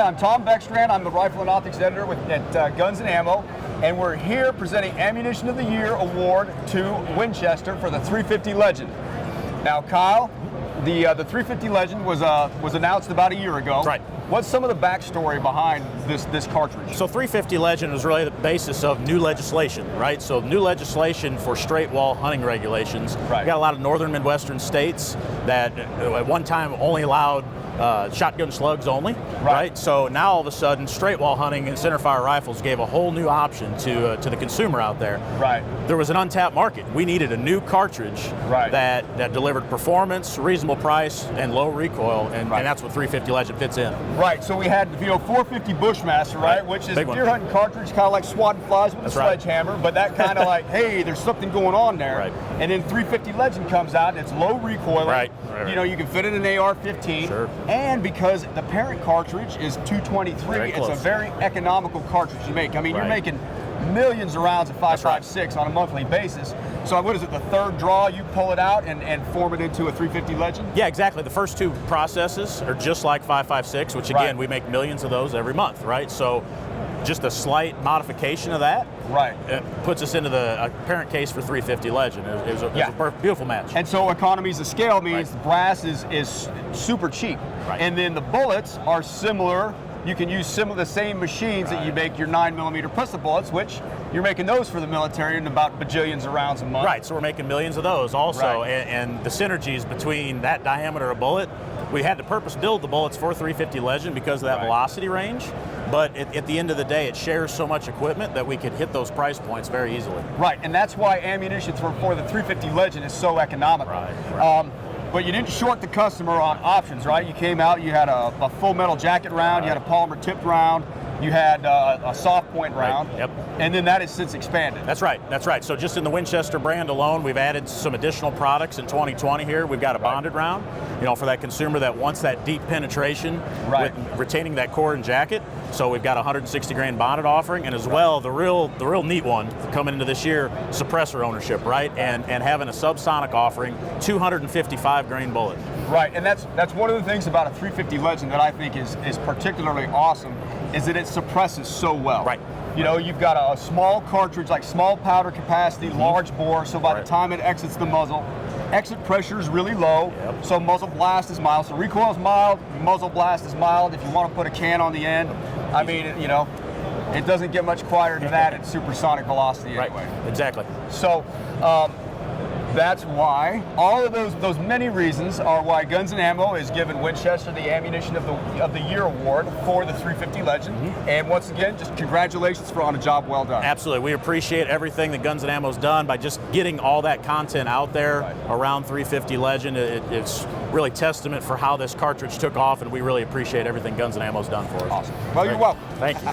Hi, I'm Tom Beckstrand. I'm the Rifle and Optics Editor at Guns and Ammo, and we're here presenting Ammunition of the Year Award to Winchester for the 350 Legend. Now, Kyle, the 350 Legend was announced about a year ago. Right. What's some of the backstory behind this cartridge? So 350 Legend was really the basis of new legislation, right? So new legislation for straight wall hunting regulations. Right. We got a lot of northern Midwestern states that at one time only allowed shotgun slugs only, right? So now all of a sudden, straight wall hunting and centerfire rifles gave a whole new option to the consumer out there. Right. There was an untapped market. We needed a new cartridge that delivered performance, reasonable price, and low recoil, and that's what 350 Legend fits in. Right. So we had 450 Bushmaster, right? Which is a deer hunting cartridge, kind of like swatting flies with a sledgehammer, but that kind of like, hey, there's something going on there. Right. And then 350 Legend comes out, and it's low recoil. Right. You know, you can fit it in an AR-15. Sure. And because the parent cartridge is 223, it's a very economical cartridge to make. I mean, you're making millions of rounds of 5.56 on a monthly basis. So what is it, the third draw, you pull it out and form it into a 350 Legend? Yeah, exactly. The first two processes are just like 5.56, which again, we make millions of those every month, right? So just a slight modification of that it puts us into the parent case for 350 Legend. It was a beautiful match. And so economies of scale means the brass is super cheap. And then the bullets are similar. You can use the same machines that you make your 9mm pistol bullets, which you're making those for the military in about bajillions of rounds a month. Right, so we're making millions of those also. And the synergies between that diameter of bullet, we had to purpose build the bullets for 350 Legend because of that velocity range. But at the end of the day, it shares so much equipment that we could hit those price points very easily. Right, and that's why ammunition for the 350 Legend is so economical. But you didn't short the customer on options, right? You came out, you had a full metal jacket round, you had a polymer tipped round, you had a soft point round, and then that has since expanded. That's right, that's right. So just in the Winchester brand alone, we've added some additional products in 2020 here. We've got a bonded round, you know, for that consumer that wants that deep penetration with retaining that core and jacket. So we've got a 160 grain bonded offering, and as well, the real neat one coming into this year, suppressor ownership, right? And having a subsonic offering, 255 grain bullet. Right, and that's one of the things about a 350 Legend that I think is particularly awesome, is that it suppresses so well. Right. You know, you've got a small cartridge, like small powder capacity, large bore, so by the time it exits the muzzle, exit pressure is really low, so muzzle blast is mild. So recoil is mild, muzzle blast is mild. If you want to put a can on the end, I mean, you know, it doesn't get much quieter than that at supersonic velocity anyway. Exactly. So that's why all of those many reasons are why Guns and Ammo is giving Winchester the Ammunition of the Year Award for the 350 Legend. And once again, just congratulations on a job well done. Absolutely. We appreciate everything that Guns and Ammo's done by just getting all that content out there around 350 Legend. It's really testament for how this cartridge took off, and we really appreciate everything Guns and Ammo's done for us. Awesome. Well, you're welcome. Thank you.